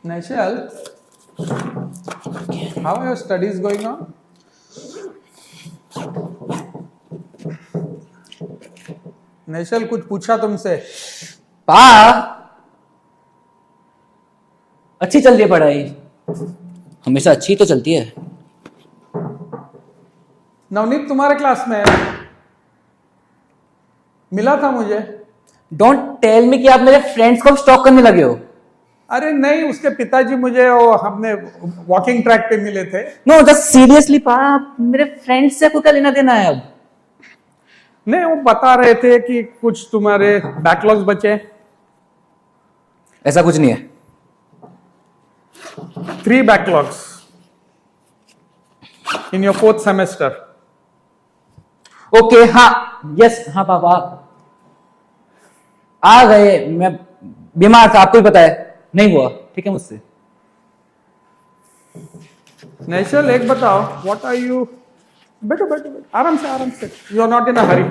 Naishal, how are your studies going on? Naishal, कुछ पूछा तुमसे? पा अच्छी चल रही है पढ़ाई, हमेशा अच्छी तो चलती है। नवनीत तुम्हारे क्लास में है, मिला था मुझे। डोंट टेल मी कि आप मेरे फ्रेंड्स को स्टॉक करने लगे हो। अरे नहीं, उसके पिताजी मुझे हमने वॉकिंग ट्रैक पे मिले थे। नो जस्ट सीरियसली पा, मेरे फ्रेंड्स से आपको क्या लेना देना है अब? नहीं, वो बता रहे थे कि कुछ तुम्हारे बैकलॉग्स बचे। ऐसा कुछ नहीं है। 3 backlogs in your 4th semester. Okay हाँ, यस हाँ पापा आ गए। मैं बीमार था, आपको ही पता है, नहीं हुआ ठीक है मुझसे। नैशल, एक बताओ, व्हाट आर यू? बैठो बैठो बैठो, आराम से, यू आर नॉट इन अ हरी।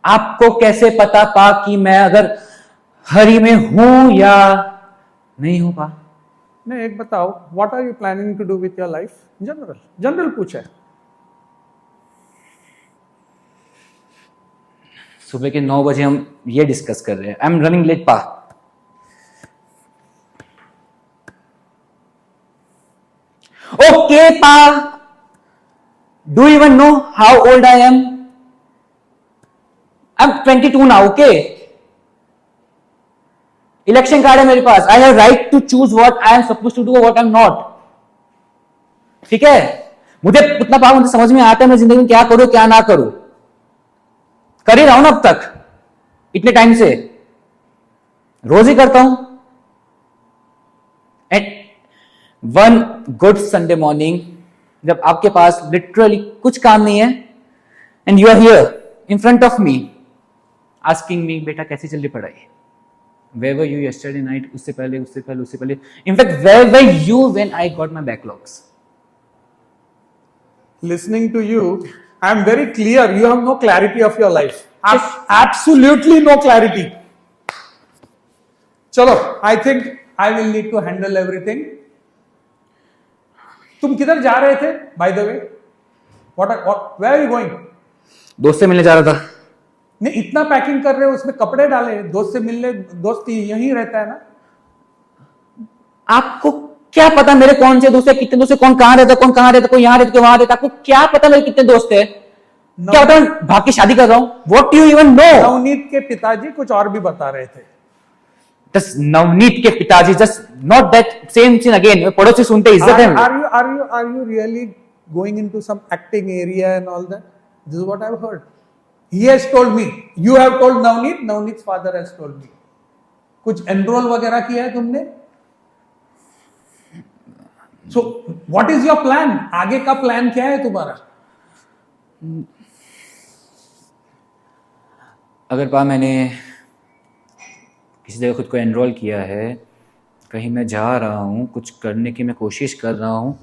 आपको कैसे पता पा कि मैं अगर हरी में हूं या नहीं हूं पा? नहीं, एक बताओ, what are you planning to do with your life? General पूछा है। सुबह के 9 बजे हम ये डिस्कस कर रहे हैं। आई एम रनिंग लेट पा। ओके पा, do you even know how old I am? I am 22 now. Okay, election card है मेरे पास। I have right to choose what I am suppose to do, what I am not. ठीक है, मुझे उतना power मुझे समझ में आता है मैं जिंदगी में क्या करूं क्या ना करूं। कर ही रहा हूं ना अब तक, इतने टाइम से रोज ही करता हूं। And one good Sunday morning, जब आपके पास लिटरली कुछ काम नहीं है and you are here in front of me asking me, बेटा कैसी चल रही पढ़ाई? Where were you yesterday night? उससे पहले in fact where were you when I got my backlogs? Listening to you, I am very clear you have no clarity of your life. Absolutely no clarity. चलो, I think I will need to handle everything. तुम किधर जा रहे थे by the way? Where are you going? दोस्त से मिलने जा रहा था। नहीं, इतना पैकिंग कर रहे हो, उसमें कपड़े डाले, दोस्त से मिलने, दोस्त यहीं रहता है ना। आपको क्या पता मेरे कौन से दोस्त है, कितने दोस्त है, कौन कहां रहता, कोई यहां रहता, कोई वहां रहता? आपको क्या पता मेरे कितने दोस्त है? क्या पता मैं भाग की शादी कर रहा हूं? What do you even know? Navneet के पिताजी कुछ और भी बता रहे थे। नवनीत के पिताजी, just not that same scene again. पड़ोसी सुनते इज्जत है। Are you really going into some acting area and all that? This is what I've heard. He has told me. You have told Navneet. Navneet's father has told me. कुछ enrol वगैरह किया है तुमने? So what is your plan? आगे का plan क्या है तुम्हारा? अगर पा मैंने किसी जगह खुद को एनरोल किया है, कहीं मैं जा रहा हूं, कुछ करने की मैं कोशिश कर रहा हूं,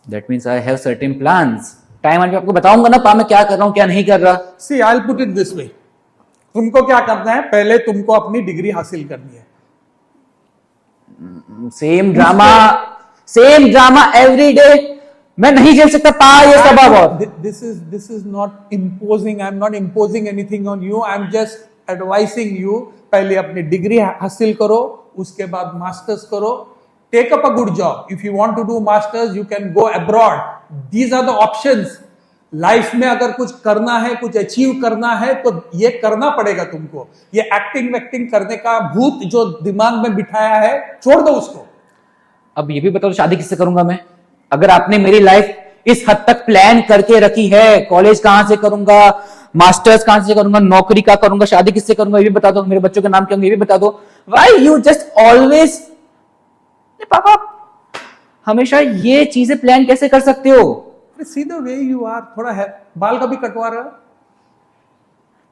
that means I have certain plans. Time आने पे आपको बताऊंगा ना पा मैं क्या कर रहा हूं क्या नहीं कर रहा। See, I'll put it this way. तुमको क्या करना है? पहले तुमको अपनी डिग्री हासिल करनी है। Same drama every day. मैं नहीं झेल सकता पा ये सब। बहुत this is not imposing. I'm not imposing anything on you. I'm just advising you. पहले अपनी डिग्री हासिल करो, उसके बाद मास्टर्स करो। Take up a good job. If you want to do masters, you can go abroad. These are the options. Life में अगर कुछ करना है, कुछ अचीव करना है, तो ये करना पड़ेगा तुमको। ये एक्टिंग वैक्टिंग करने का भूत जो दिमाग में बिठाया है, छोड़ दो उसको। अब ये भी बताओ शादी किससे करूंगा मैं? अगर आपने मेरी लाइफ इस हद तक प्लान करके रखी है, कॉलेज कहां से करूंगा, मास्टर्स कहां से करूंगा, नौकरी का करूंगा, शादी किससे करूंगा ये भी बता दो, मेरे बच्चों के नाम क्या होंगे ये भी बता दो। व्हाई यू जस्ट ऑलवेज, पापा हमेशा ये चीजें प्लान कैसे कर सकते हो? See the way you are, थोड़ा है, बाल का भी कटवा रहे हो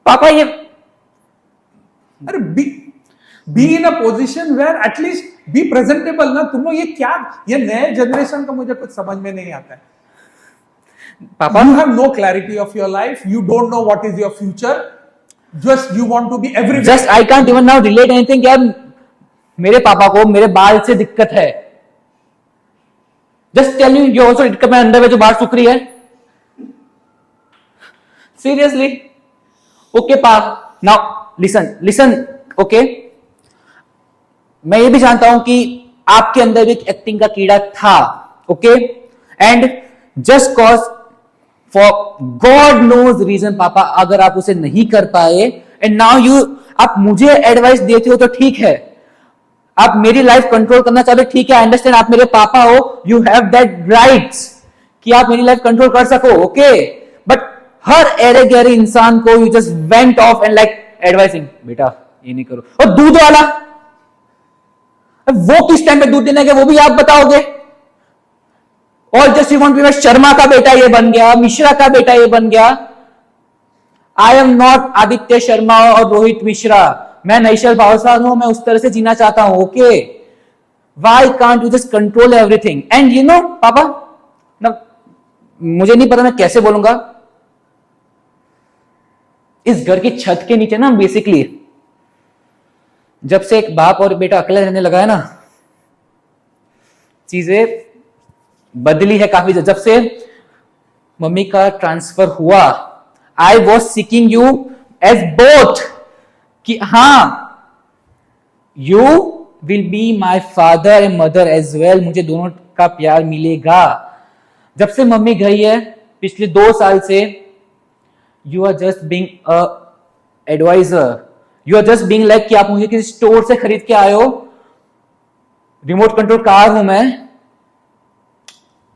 पापा। ये अरे be in a position where at least be presentable ना। तुम लोग ये नए जनरेशन का मुझे कुछ समझ में नहीं आता है। पापा You have no clarity of your life. You don't know what is your future. Just you want to be everywhere. Just I can't even now relate anything. क्या मेरे पापा को मेरे बाल से दिक्कत है? Just tell me, you also दिक्कत में अंदर में जो बाल सूख रही है? सीरियसली? ओके पाप, नाउ लिसन ओके। मैं ये भी जानता हूं कि आपके अंदर भी एक एक्टिंग का कीड़ा था, okay, and just cause for God knows reason पापा अगर आप उसे नहीं कर पाए एंड नाउ आप मुझे एडवाइस देते हो तो ठीक है, आप मेरी लाइफ कंट्रोल करना चाहते हो, ठीक है, आई अंडरस्टैंड, आप मेरे पापा हो, यू हैव दैट राइट्स कि आप मेरी लाइफ कंट्रोल कर सको, ओके, बट हर एरे गहरे इंसान को you just went of and like advising, बेटा ये नहीं करो। और दूध वाला वो किस टाइम पे दूध देना है वो भी आप बताओगे? और just you want to be Sharma का बेटा ये बन गया, मिश्रा का बेटा ये बन गया। आई एम नॉट आदित्य शर्मा और रोहित मिश्रा, मैं नैशल भावसार हूं, मैं उस तरह से जीना चाहता हूं, okay. Why can't you just control everything? And you know पापा ना, मुझे नहीं पता मैं कैसे बोलूंगा, इस घर की छत के नीचे ना बेसिकली जब से एक बाप और बेटा अकेले रहने लगा है ना, चीजें बदली है काफी। जब से मम्मी का ट्रांसफर हुआ, I was seeking you as both कि हाँ you will be my father and mother as well, मुझे दोनों का प्यार मिलेगा। जब से मम्मी गई है पिछले 2 साल से, you are just being a advisor, you are just being like कि आप मुझे किसी स्टोर से खरीद के आए हो, रिमोट कंट्रोल कार हूं मैं,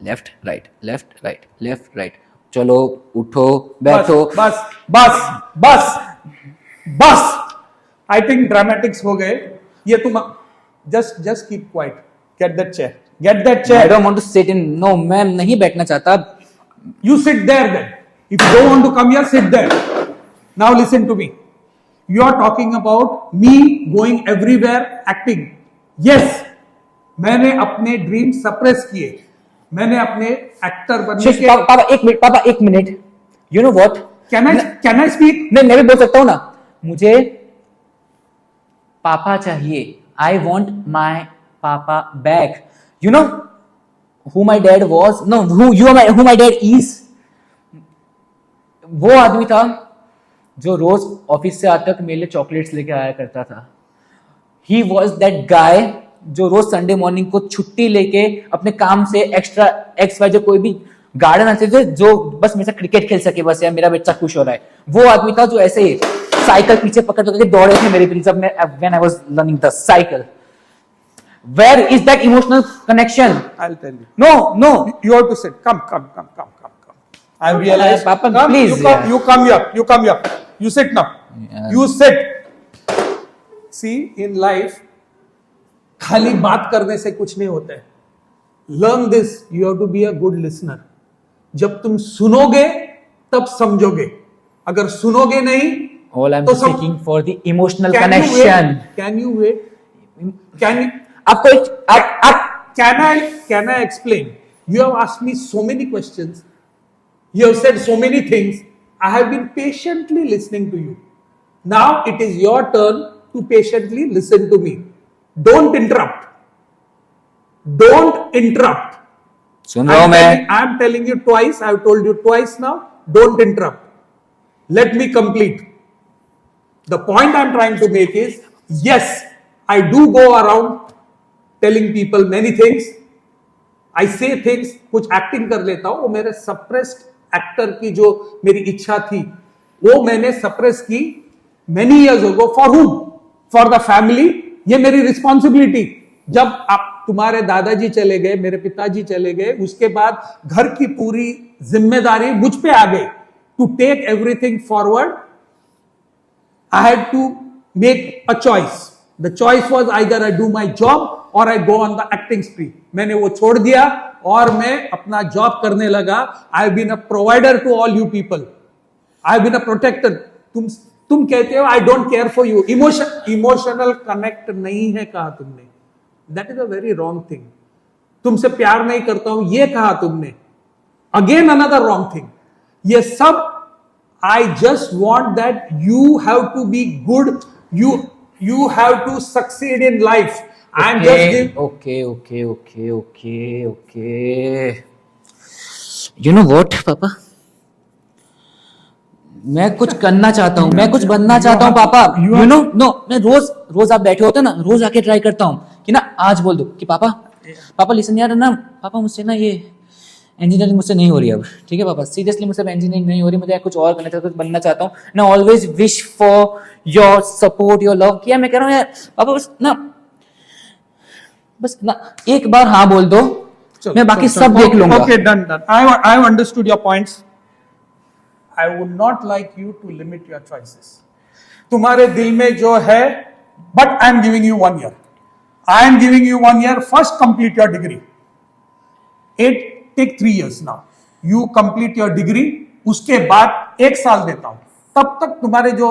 left right left right left right, चलो उठो बैठो, बस बस बस बस। आई थिंक ड्रामेटिक्स हो गए ये। तुम just keep quiet, get that chair, get that I chair. Don't want to sit in, no मैं नहीं बैठना चाहता। You sit there then. If you don't want to come here, sit there. Now listen to me. You are talking about me going everywhere acting. Yes, मैंने अपने dream suppress किए, मैंने अपने actor बनने के। पापा एक minute, you know what, can I speak? नहीं मैं भी बोल सकता हूं ना, मुझे पापा चाहिए, आई वॉन्ट माई पापा back. You know who my dad was, no, who my dad is, वो आदमी था जो रोज ऑफिस से आता तक मेरे लिए चॉकलेट्स लेके आया करता था। He was that guy जो रोज संडे मॉर्निंग को छुट्टी लेके अपने काम से एक्स्ट्रा एक्स वाई जो कोई भी गार्डन आते थे, जो बस मेरे साथ क्रिकेट खेल सके, बस यार मेरा बच्चा खुश हो रहा है। वो आदमी था जो ऐसे साइकिल पीछे पकड़ के दौड़े थे मेरे पीछे जब मैं when I was learning the cycle. Where is that emotional connection? I'll tell you. No. You have to sit. Come. I realize. Papa, come, please. You come here. You sit now. Yeah. You sit. See, in life, खाली बात करने से कुछ नहीं होता है. Learn this. You have to be a good listener. जब तुम सुनोगे तब समझोगे. अगर सुनोगे नहीं, all I'm तो seeking for the emotional connection. Can you wait? Can you? आपको Can I explain? You have asked me so many questions. You have said so many things. I have been patiently listening to you. Now it is your turn to patiently listen to me. Don't interrupt. Don't interrupt. सुन रहा हूं मैं। I am telling you twice. I have told you twice now. Don't interrupt. Let me complete. The point I am trying to make is, yes, I do go around telling people many things. I say things, कुछ acting कर लेता हूं, वो मेरे suppressed actor की जो मेरी इच्छा थी वो मैंने सप्रेस की many years ago. For whom? For the family. ये मेरी रिस्पॉन्सिबिलिटी। जब आप तुम्हारे दादाजी चले गए, मेरे पिताजी चले गए, उसके बाद घर की पूरी जिम्मेदारी मुझ पे आ गई to take everything forward. I had to make a choice. The choice was either I do my job or I go on the acting spree. मैंने वो छोड़ दिया और मैं अपना जॉब करने लगा. I have been a provider to all you people. I have been a protector. तुम कहते हो I don't care for you, emotional connect नहीं है कहा तुमने, that is a very wrong thing. तुमसे प्यार नहीं करता हूं ये कहा तुमने, अगेन अनदर रॉन्ग थिंग। ये सब I just want that you have to be good, you have to succeed in life. I am just okay. You know what पापा, मैं कुछ करना चाहता हूं, मैं कुछ बनना चाहता हूं पापा। यू नो नो, मैं रोज आप बैठे होते ना, रोज आके ट्राई करता हूं कि ना आज बोल दो कि पापा लिसन यार ना पापा, मुझसे ना ये इंजीनियरिंग मुझसे नहीं हो रही अब, ठीक है पापा, सीरियसली मुझसे इंजीनियरिंग नहीं हो रही, मुझे कुछ और करना चाहता हूं, कुछ बनना चाहता हूं ना। Always wish for your support, your love. क्या मैं कह रहा हूं यार पापा, बस ना एक बार हाँ बोल दो, मैं बाकी सब देख लूंगा। Okay, done. I have understood your points. I would not like you to limit your choices. तुम्हारे दिल में जो है, but I am giving you 1 year. I am giving you 1 year. First, complete your degree. Take 3 years now. You complete your degree. उसके बाद 1 साल देता हूं, तब तक तुम्हारे जो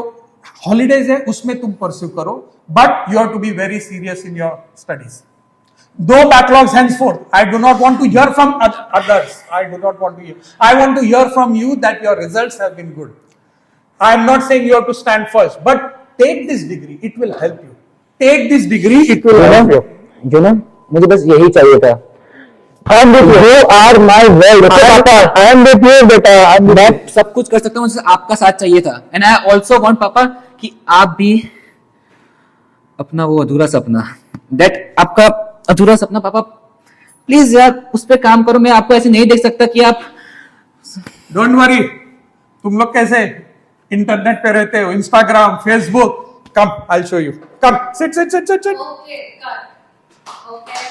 हॉलीडेज है उसमें तुम परस्यू करो, but you have to be very serious in your studies. No backlogs henceforth. I do not want to hear from others. I do not want to hear. I want to hear from you that your results have been good. I am not saying you have to stand first, but take this degree. It will help you. Take this degree. It will help you. You know, मुझे बस यही चाहिए था। I am with you. You are my world. I am with you, बेटा। मैं सब कुछ कर सकता हूँ, मुझे आपका साथ चाहिए था। एंड आई ऑल्सो वांट पापा कि आप भी अपना वो अधूरा सपना, दैट आपका अधूरा सपना पापा, प्लीज यार उस पर काम करो। मैं आपको ऐसे नहीं देख सकता कि आप, डोंट वरी। तुम लोग कैसे इंटरनेट पे रहते हो, Instagram, Facebook, come I show you, come sit. Okay, cut. Okay.